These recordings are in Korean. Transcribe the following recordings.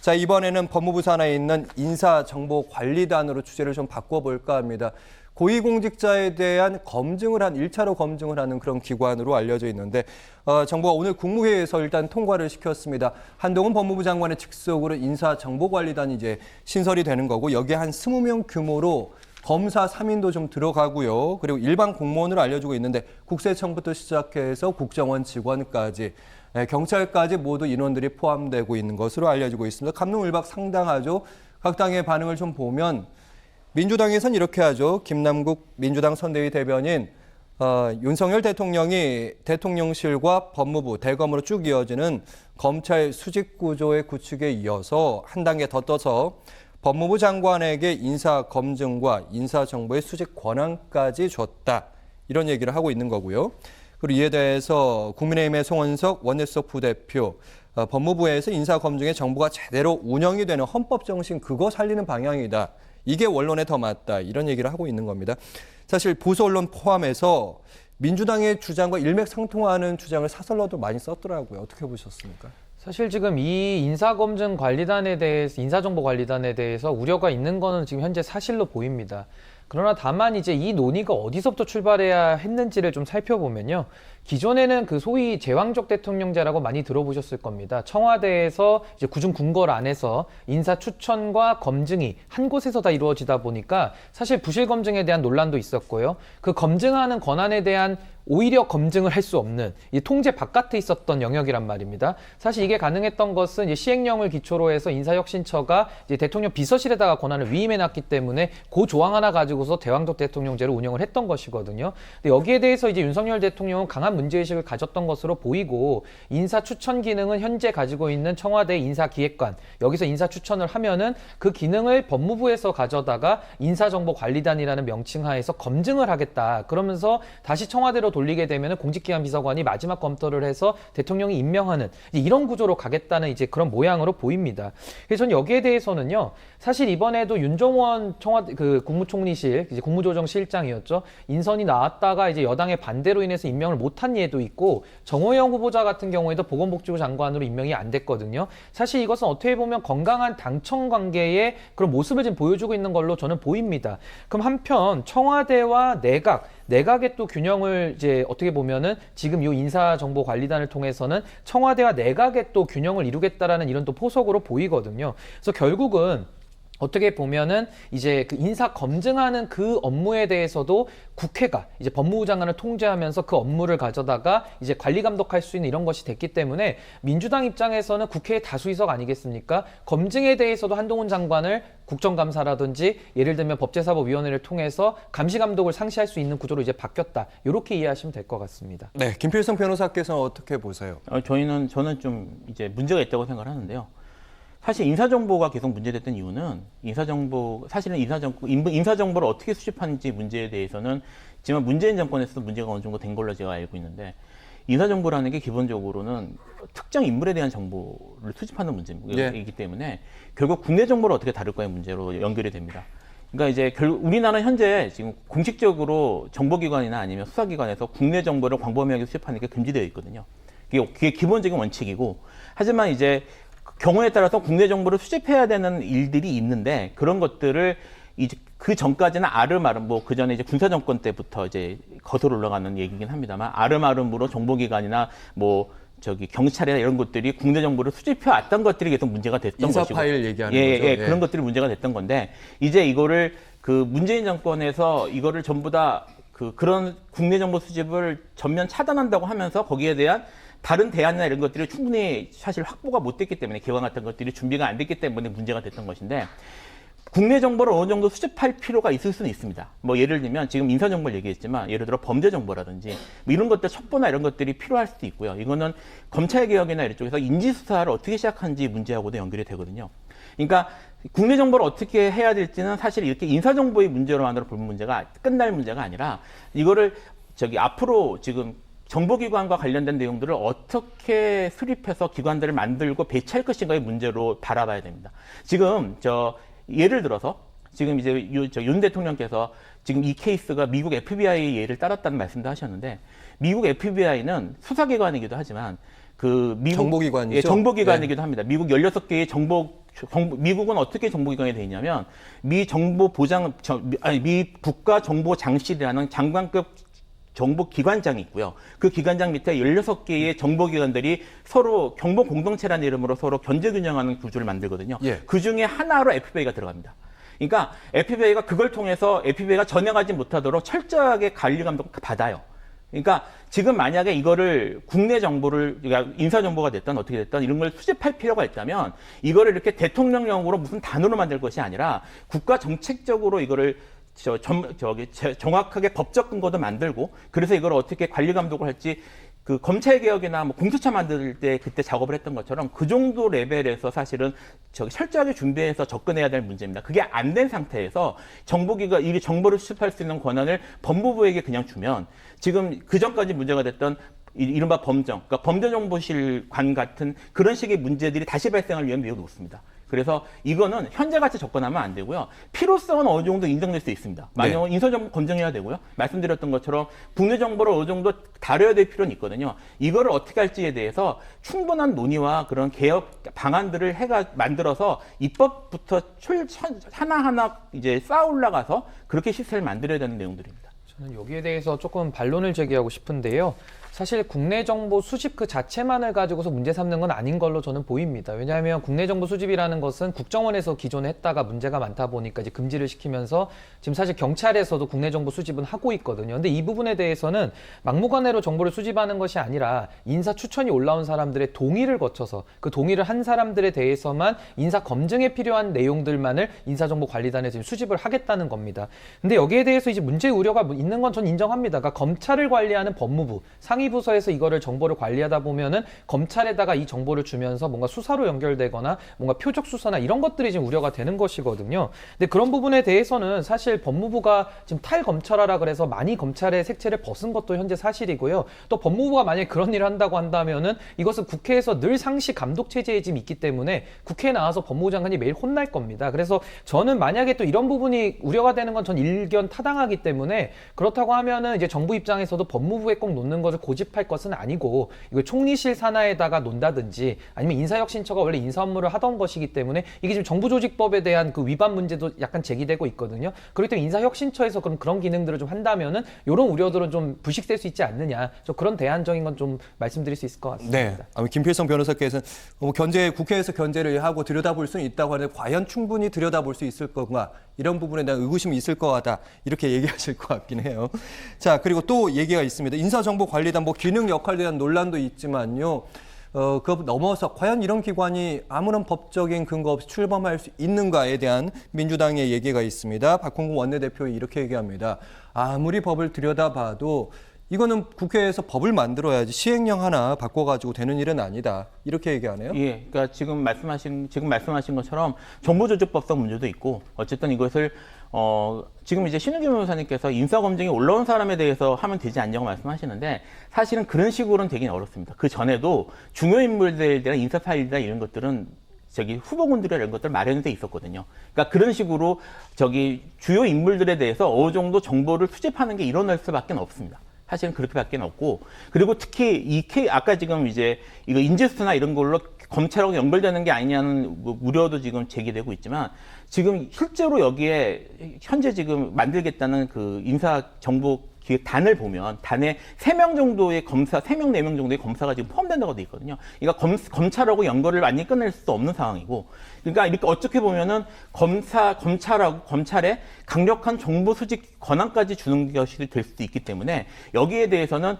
자, 이번에는 법무부 산하에 있는 인사정보관리단으로 주제를 좀 바꿔볼까 합니다. 고위공직자에 대한 검증을 한 1차로 검증을 하는 그런 기관으로 알려져 있는데 정부가 오늘 국무회의에서 일단 통과를 시켰습니다. 한동훈 법무부 장관의 직속으로 인사정보관리단이 이제 신설이 되는 거고 여기에 한 20명 규모로 검사 3인도 좀 들어가고요. 그리고 일반 공무원으로 알려주고 있는데 국세청부터 시작해서 국정원 직원까지 경찰까지 모두 인원들이 포함되고 있는 것으로 알려지고 있습니다. 감론을박 상당하죠. 각 당의 반응을 좀 보면 민주당에선 이렇게 하죠. 김남국 민주당 선대위 대변인 윤석열 대통령이 대통령실과 법무부, 대검으로 쭉 이어지는 검찰 수직 구조의 구축에 이어서 한 단계 더 떠서 법무부 장관에게 인사검증과 인사정보의 수직 권한까지 줬다. 이런 얘기를 하고 있는 거고요. 그리고 이에 대해서 국민의힘의 송원석 원내수석 부대표, 법무부에서 인사검증의 정부가 제대로 운영이 되는 헌법 정신 그거 살리는 방향이다. 이게 원론에 더 맞다. 이런 얘기를 하고 있는 겁니다. 사실 보수 언론 포함해서 민주당의 주장과 일맥상통하는 주장을 사설로도 많이 썼더라고요. 어떻게 보셨습니까? 사실 지금 이 인사검증관리단에 대해서, 인사정보관리단에 대해서 우려가 있는 거는 지금 현재 사실로 보입니다. 그러나 다만 이제 이 논의가 어디서부터 출발해야 했는지를 좀 살펴보면요. 기존에는 그 소위 제왕적 대통령제라고 많이 들어보셨을 겁니다. 청와대에서 이제 구중 궁궐 안에서 인사 추천과 검증이 한 곳에서 다 이루어지다 보니까 사실 부실 검증에 대한 논란도 있었고요. 그 검증하는 권한에 대한 오히려 검증을 할 수 없는 이 통제 바깥에 있었던 영역이란 말입니다. 사실 이게 가능했던 것은 이제 시행령을 기초로 해서 인사혁신처가 이제 대통령 비서실에다가 권한을 위임해놨기 때문에 그 조항 하나 가지고서 대왕적 대통령제를 운영을 했던 것이거든요. 근데 여기에 대해서 이제 윤석열 대통령은 강한 문제의식을 가졌던 것으로 보이고 인사 추천 기능은 현재 가지고 있는 청와대 인사기획관 여기서 인사 추천을 하면은 그 기능을 법무부에서 가져다가 인사정보관리단이라는 명칭 하에서 검증을 하겠다. 그러면서 다시 청와대로 돌리게 되면 공직기관 비서관이 마지막 검토를 해서 대통령이 임명하는 이런 구조로 가겠다는 이제 그런 모양으로 보입니다. 그래서 저는 여기에 대해서는요. 사실 이번에도 윤종원 청와대 그 국무총리실 이제 국무조정실장이었죠. 인선이 나왔다가 이제 여당의 반대로 인해서 임명을 못한 예도 있고 정호영 후보자 같은 경우에도 보건복지부 장관으로 임명이 안 됐거든요. 사실 이것은 어떻게 보면 건강한 당청 관계의 그런 모습을 지금 보여주고 있는 걸로 저는 보입니다. 그럼 한편 청와대와 내각의 또 균형을 이제 어떻게 보면은 지금 이 인사정보관리단을 통해서는 청와대와 내각의 또 균형을 이루겠다라는 이런 또 포석으로 보이거든요. 그래서 결국은 어떻게 보면은 이제 그 인사 검증하는 그 업무에 대해서도 국회가 이제 법무부 장관을 통제하면서 그 업무를 가져다가 이제 관리 감독할 수 있는 이런 것이 됐기 때문에 민주당 입장에서는 국회의 다수의석 아니겠습니까? 검증에 대해서도 한동훈 장관을 국정감사라든지 예를 들면 법제사법위원회를 통해서 감시 감독을 상시할 수 있는 구조로 이제 바뀌었다. 이렇게 이해하시면 될 것 같습니다. 네, 김필성 변호사께서는 어떻게 보세요? 저는 좀 이제 문제가 있다고 생각을 하는데요. 사실 인사정보가 계속 문제됐던 이유는 사실은 인사정보를 어떻게 수집하는지 문제에 대해서는 지금 문재인 정권에서도 문제가 어느 정도 된 걸로 제가 알고 있는데 인사정보라는 게 기본적으로는 특정 인물에 대한 정보를 수집하는 문제이기 때문에 결국 국내 정보를 어떻게 다룰까의 문제로 연결이 됩니다. 그러니까 이제 우리나라는 현재 지금 공식적으로 정보기관이나 아니면 수사기관에서 국내 정보를 광범위하게 수집하는 게 금지되어 있거든요. 그게 기본적인 원칙이고 하지만 이제 경우에 따라서 국내 정보를 수집해야 되는 일들이 있는데 그런 것들을 이제 그 전까지는 아름아름 그 전에 이제 군사 정권 때부터 이제 거슬러 올라가는 얘기긴 합니다만 아름아름으로 정보기관이나 경찰이나 이런 것들이 국내 정보를 수집해 왔던 것들이 계속 문제가 됐던 인사 것이고 파일 얘기하는 거죠. 그런 것들이 문제가 됐던 건데 이제 이거를 그 문재인 정권에서 이거를 전부 다 그런 국내 정보 수집을 전면 차단한다고 하면서 거기에 대한 다른 대안이나 이런 것들이 충분히 사실 확보가 못 됐기 때문에 기관 같은 것들이 준비가 안 됐기 때문에 문제가 됐던 것인데 국내 정보를 어느 정도 수집할 필요가 있을 수는 있습니다. 예를 들면 지금 인사정보를 얘기했지만 예를 들어 범죄정보라든지 이런 것들 첩보나 이런 것들이 필요할 수도 있고요. 이거는 검찰개혁이나 이런 쪽에서 인지수사를 어떻게 시작하는지 문제하고도 연결이 되거든요. 그러니까 국내 정보를 어떻게 해야 될지는 사실 이렇게 인사정보의 문제로만으로 볼 문제가 끝날 문제가 아니라 이거를 앞으로 지금 정보기관과 관련된 내용들을 어떻게 수립해서 기관들을 만들고 배치할 것인가의 문제로 바라봐야 됩니다. 지금 예를 들어서 지금 이제 윤 대통령께서 지금 이 케이스가 미국 FBI 예를 따랐다는 말씀도 하셨는데 미국 FBI는 수사기관이기도 하지만 미국 정보기관이죠. 정보기관이기도 합니다. 미국 16개의 정보 미국은 어떻게 정보기관이 돼 있냐면 미 국가정보장실이라는 장관급 정보기관장이 있고요. 그 기관장 밑에 16개의 정보기관들이 서로 정보 공동체라는 이름으로 서로 견제균형하는 구조를 만들거든요. 예. 그 중에 하나로 FBI가 들어갑니다. 그러니까 FBI가 그걸 통해서 FBI가 전향하지 못하도록 철저하게 관리 감독을 받아요. 그러니까 지금 만약에 이거를 국내 정보를, 그러니까 인사 정보가 됐든 어떻게 됐든 이런 걸 수집할 필요가 있다면 이거를 이렇게 대통령령으로 무슨 단어로 만들 것이 아니라 국가 정책적으로 이거를 정확하게 법적 근거도 만들고, 그래서 이걸 어떻게 관리 감독을 할지 그 검찰 개혁이나 뭐 공수처 만들 때 그때 작업을 했던 것처럼 그 정도 레벨에서 사실은 철저하게 준비해서 접근해야 될 문제입니다. 그게 안 된 상태에서 정보기가 이 정보를 수집할 수 있는 권한을 법무부에게 그냥 주면 지금 그 전까지 문제가 됐던 이른바 범정, 그러니까 범죄정보실관 같은 그런 식의 문제들이 다시 발생할 위험이 매우 높습니다. 그래서 이거는 현재같이 접근하면 안 되고요. 필요성은 어느 정도 인정될 수 있습니다. 만약에 네. 인사정보 검증해야 되고요. 말씀드렸던 것처럼 국내 정보를 어느 정도 다뤄야 될 필요는 있거든요. 이거를 어떻게 할지에 대해서 충분한 논의와 그런 개혁 방안들을 만들어서 입법부터 하나하나 이제 쌓아 올라가서 그렇게 시스템을 만들어야 되는 내용들입니다. 저는 여기에 대해서 조금 반론을 제기하고 싶은데요. 사실 국내 정보 수집 그 자체만을 가지고서 문제 삼는 건 아닌 걸로 저는 보입니다. 왜냐하면 국내 정보 수집이라는 것은 국정원에서 기존에 했다가 문제가 많다 보니까 이제 금지를 시키면서 지금 사실 경찰에서도 국내 정보 수집은 하고 있거든요. 근데 이 부분에 대해서는 막무가내로 정보를 수집하는 것이 아니라 인사 추천이 올라온 사람들의 동의를 거쳐서 그 동의를 한 사람들에 대해서만 인사 검증에 필요한 내용들만을 인사정보관리단에 지금 수집을 하겠다는 겁니다. 근데 여기에 대해서 이제 문제 우려가 있는 건 전 인정합니다. 그러니까 검찰을 관리하는 법무부 상위부서에서 이거를 정보를 관리하다 보면은 검찰에다가 이 정보를 주면서 뭔가 수사로 연결되거나 뭔가 표적 수사나 이런 것들이 지금 우려가 되는 것이거든요. 근데 그런 부분에 대해서는 사실 법무부가 지금 탈검찰화라 그래서 많이 검찰의 색채를 벗은 것도 현재 사실이고요. 또 법무부가 만약에 그런 일을 한다고 한다면은 이것은 국회에서 늘 상시 감독 체제에 지금 있기 때문에 국회에 나와서 법무부 장관이 매일 혼날 겁니다. 그래서 저는 만약에 또 이런 부분이 우려가 되는 건 전 일견 타당하기 때문에 그렇다고 하면은 이제 정부 입장에서도 법무부에 꼭 놓는 것을 고집할 것은 아니고 이걸 총리실 산하에다가 논다든지 아니면 인사혁신처가 원래 인사 업무를 하던 것이기 때문에 이게 지금 정부조직법에 대한 그 위반 문제도 약간 제기되고 있거든요. 그렇기 때문에 인사혁신처에서 그런 기능들을 좀 한다면은 이런 우려들은 좀 불식될 수 있지 않느냐. 저 그런 대안적인 건 좀 말씀드릴 수 있을 것 같습니다. 네. 김필성 변호사께서는 국회에서 견제를 하고 들여다볼 수는 있다고 하는데 과연 충분히 들여다볼 수 있을 건가 이런 부분에 대한 의구심이 있을 것 같다 이렇게 얘기하실 것 같긴 해요. 자, 그리고 또 얘기가 있습니다. 인사정보관리단 기능 역할에 대한 논란도 있지만요. 그거 넘어서 과연 이런 기관이 아무런 법적인 근거 없이 출범할 수 있는가에 대한 민주당의 얘기가 있습니다. 박홍근 원내대표가 이렇게 얘기합니다. 아무리 법을 들여다봐도 이거는 국회에서 법을 만들어야지 시행령 하나 바꿔가지고 되는 일은 아니다. 이렇게 얘기하네요. 예, 그러니까 지금 말씀하신 것처럼 정보조직법상 문제도 있고 어쨌든 이것을 지금 이제 신은규 변호사님께서 인사검증이 올라온 사람에 대해서 하면 되지 않냐고 말씀하시는데 사실은 그런 식으로는 되긴 어렵습니다. 그 전에도 중요 인물들에 대한 인사 파일이나 이런 것들은 후보군들이나 이런 것들 마련돼 있었거든요. 그러니까 그런 식으로 주요 인물들에 대해서 어느 정도 정보를 수집하는 게 일어날 수밖에 없습니다. 사실은 그렇게밖에 없고, 그리고 특히 아까 지금 이제 이거 인지수나 이런 걸로 검찰하고 연결되는 게 아니냐는 우려도 지금 제기되고 있지만, 지금 실제로 여기에 현재 지금 만들겠다는 그 인사정보기획단을 보면 단에 3명 정도의 검사, 3명, 4명 정도의 검사가 지금 포함된다고 돼 있거든요. 그러니까 검찰하고 연결을 완전히 끝낼 수도 없는 상황이고, 그러니까 이렇게 어떻게 보면은 검찰에 강력한 정보 수집 권한까지 주는 것이 될 수도 있기 때문에 여기에 대해서는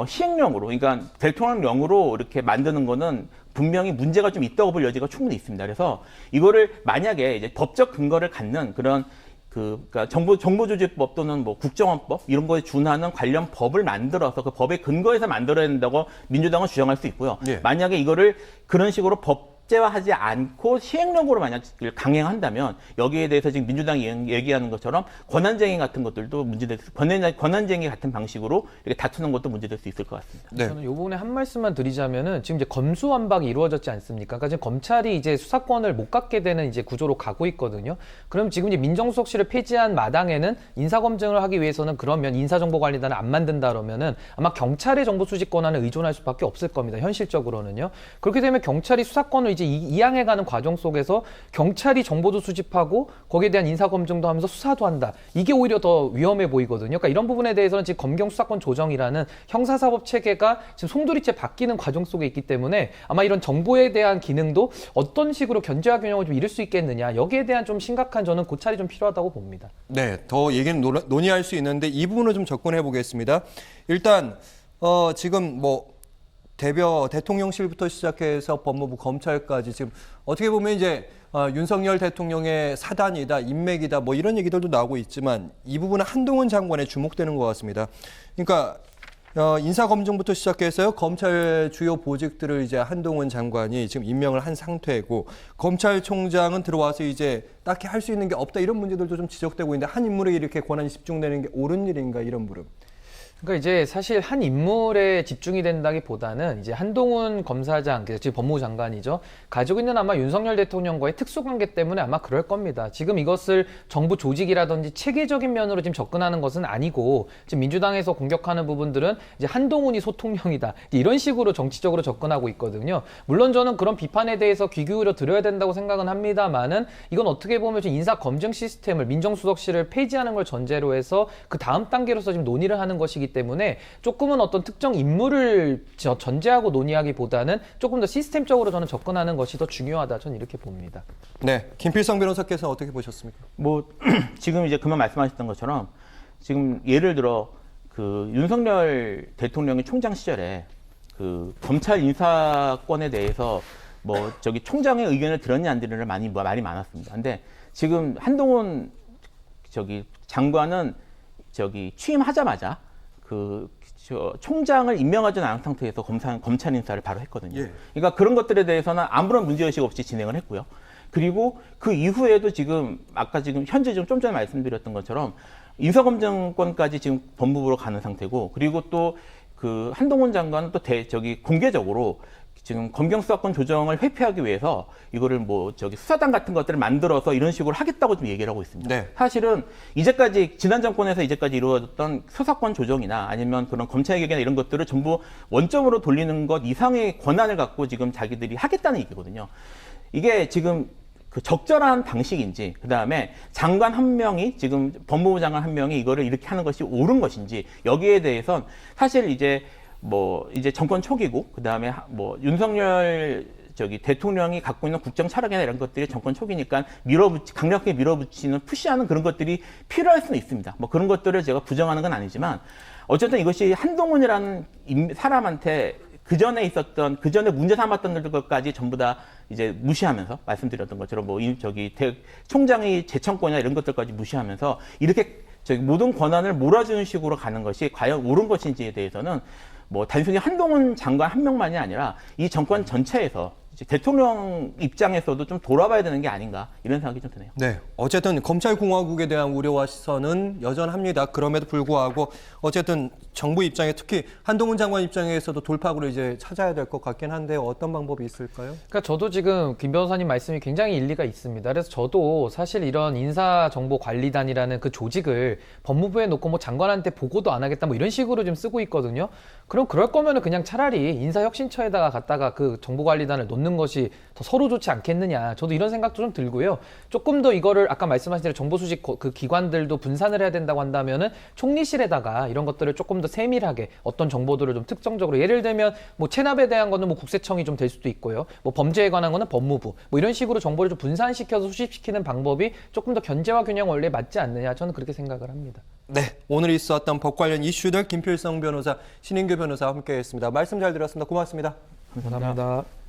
시행령으로, 그러니까 대통령령으로 이렇게 만드는 거는 분명히 문제가 좀 있다고 볼 여지가 충분히 있습니다. 그래서 이거를 만약에 이제 법적 근거를 갖는 그런 그러니까 정보조직법 또는 국정원법 이런 거에 준하는 관련 법을 만들어서 그 법의 근거에서 만들어야 된다고 민주당은 주장할 수 있고요. 예. 만약에 이거를 그런 식으로 법제화하지 않고 시행령으로 만약 강행한다면 여기에 대해서 지금 민주당이 얘기하는 것처럼 권한쟁의 같은 것들도 문제될 수, 권한쟁의 같은 방식으로 이렇게 다투는 것도 문제될 수 있을 것 같습니다. 네. 저는 이 부분에 한 말씀만 드리자면은 지금 이제 검수완박이 이루어졌지 않습니까? 그러니까 지금 검찰이 이제 수사권을 못 갖게 되는 이제 구조로 가고 있거든요. 그럼 지금 이제 민정수석실을 폐지한 마당에는 인사검증을 하기 위해서는 그러면 인사정보관리단을 안 만든다 그러면은 아마 경찰의 정보 수집 권한을 의존할 수밖에 없을 겁니다. 현실적으로는요. 그렇게 되면 경찰이 수사권을 이제 이제 이양해가는 과정 속에서 경찰이 정보도 수집하고 거기에 대한 인사 검증도 하면서 수사도 한다. 이게 오히려 더 위험해 보이거든요. 그러니까 이런 부분에 대해서는 지금 검경 수사권 조정이라는 형사사법 체계가 지금 송두리째 바뀌는 과정 속에 있기 때문에 아마 이런 정보에 대한 기능도 어떤 식으로 견제와 균형을 좀 이룰 수 있겠느냐. 여기에 대한 좀 심각한 저는 고찰이 좀 필요하다고 봅니다. 네, 더 얘기는 논의할 수 있는데 이 부분을 좀 접근해 보겠습니다. 일단 지금 뭐 대통령실부터 시작해서 법무부, 검찰까지 지금 어떻게 보면 이제 윤석열 대통령의 사단이다, 인맥이다, 뭐 이런 얘기들도 나오고 있지만 이 부분은 한동훈 장관에 주목되는 것 같습니다. 그러니까 인사검증부터 시작해서요, 검찰 주요 보직들을 이제 한동훈 장관이 지금 임명을 한 상태고, 검찰총장은 들어와서 이제 딱히 할 수 있는 게 없다, 이런 문제들도 좀 지적되고 있는데, 한 인물에 이렇게 권한이 집중되는 게 옳은 일인가, 이런 물음. 그러니까 이제 사실 한 인물에 집중이 된다기보다는 이제 한동훈 검사장, 지금 법무부 장관이죠. 가지고 있는 아마 윤석열 대통령과의 특수관계 때문에 아마 그럴 겁니다. 지금 이것을 정부 조직이라든지 체계적인 면으로 지금 접근하는 것은 아니고, 지금 민주당에서 공격하는 부분들은 이제 한동훈이 소통령이다, 이런 식으로 정치적으로 접근하고 있거든요. 물론 저는 그런 비판에 대해서 귀 기울여 들어야 된다고 생각은 합니다만은, 이건 어떻게 보면 지금 인사 검증 시스템을, 민정수석실을 폐지하는 걸 전제로 해서 그 다음 단계로서 지금 논의를 하는 것이기 때문에 조금은 어떤 특정 인물을 전제하고 논의하기보다는 조금 더 시스템적으로 저는 접근하는 것이 더 중요하다, 저는 이렇게 봅니다. 네, 김필성 변호사께서 어떻게 보셨습니까? 뭐 지금 이제 그만 말씀하셨던 것처럼 지금 예를 들어 그 윤석열 대통령이 총장 시절에 그 검찰 인사권에 대해서 뭐 저기 총장의 의견을 들었냐 안 들었냐 말이 많았습니다. 근데 지금 한동훈 저기 장관은 저기 취임하자마자 총장을 임명하지 않은 상태에서 검찰 인사를 바로 했거든요. 예. 그러니까 그런 것들에 대해서는 아무런 문제의식 없이 진행을 했고요. 그리고 그 이후에도 지금 아까 지금 현재 좀 전에 말씀드렸던 것처럼 인사검증권까지 지금 법무부로 가는 상태고, 그리고 또 그 한동훈 장관은 또 공개적으로 지금 검경 수사권 조정을 회피하기 위해서 이거를 뭐 수사단 같은 것들을 만들어서 이런 식으로 하겠다고 좀 얘기를 하고 있습니다. 네. 사실은 지난 정권에서 이제까지 이루어졌던 수사권 조정이나 아니면 그런 검찰 개혁이나 이런 것들을 전부 원점으로 돌리는 것 이상의 권한을 갖고 지금 자기들이 하겠다는 얘기거든요. 이게 지금 그 적절한 방식인지, 그 다음에 장관 한 명이, 지금 법무부 장관 한 명이 이거를 이렇게 하는 것이 옳은 것인지, 여기에 대해선 사실 이제 정권 초기고, 그 다음에 뭐 윤석열 대통령이 갖고 있는 국정 철학이나 이런 것들이 정권 초기니까 강력하게 밀어붙이는, 푸시하는 그런 것들이 필요할 수는 있습니다. 뭐 그런 것들을 제가 부정하는 건 아니지만, 어쨌든 이것이 한동훈이라는 사람한테 그 전에 문제 삼았던 것까지 전부 다 이제 무시하면서, 말씀드렸던 것처럼 총장의 재청권이나 이런 것들까지 무시하면서 이렇게 모든 권한을 몰아주는 식으로 가는 것이 과연 옳은 것인지에 대해서는 뭐 단순히 한동훈 장관 한 명만이 아니라 이 정권 전체에서 이제 대통령 입장에서도 좀 돌아봐야 되는 게 아닌가, 이런 생각이 좀 드네요. 네, 어쨌든 검찰공화국에 대한 우려와 시선은 여전합니다. 그럼에도 불구하고 어쨌든 정부 입장에, 특히 한동훈 장관 입장에서도 돌파구를 이제 찾아야 될 것 같긴 한데, 어떤 방법이 있을까요? 그러니까 저도 지금 김 변호사님 말씀이 굉장히 일리가 있습니다. 그래서 저도 사실 이런 인사정보관리단이라는 그 조직을 법무부에 놓고 뭐 장관한테 보고도 안 하겠다, 뭐 이런 식으로 지금 쓰고 있거든요. 그럼 그럴 거면은 그냥 차라리 인사혁신처에다가 갖다가 그 정보관리단을 놓는 것이 더 서로 좋지 않겠느냐, 저도 이런 생각도 좀 들고요. 조금 더 이거를 아까 말씀하신 대로 정보수집 그 기관들도 분산을 해야 된다고 한다면은 총리실에다가 이런 것들을 조금 더 세밀하게 어떤 정보들을 좀 특정적으로, 예를 들면 뭐 체납에 대한 거는 뭐 국세청이 좀 될 수도 있고요. 뭐 범죄에 관한 거는 법무부, 뭐 이런 식으로 정보를 좀 분산시켜서 수집시키는 방법이 조금 더 견제와 균형 원리에 맞지 않느냐, 저는 그렇게 생각을 합니다. 네, 오늘 있었던 법 관련 이슈들 김필성 변호사, 신인규 변호사와 함께했습니다. 말씀 잘 들었습니다. 고맙습니다. 감사합니다.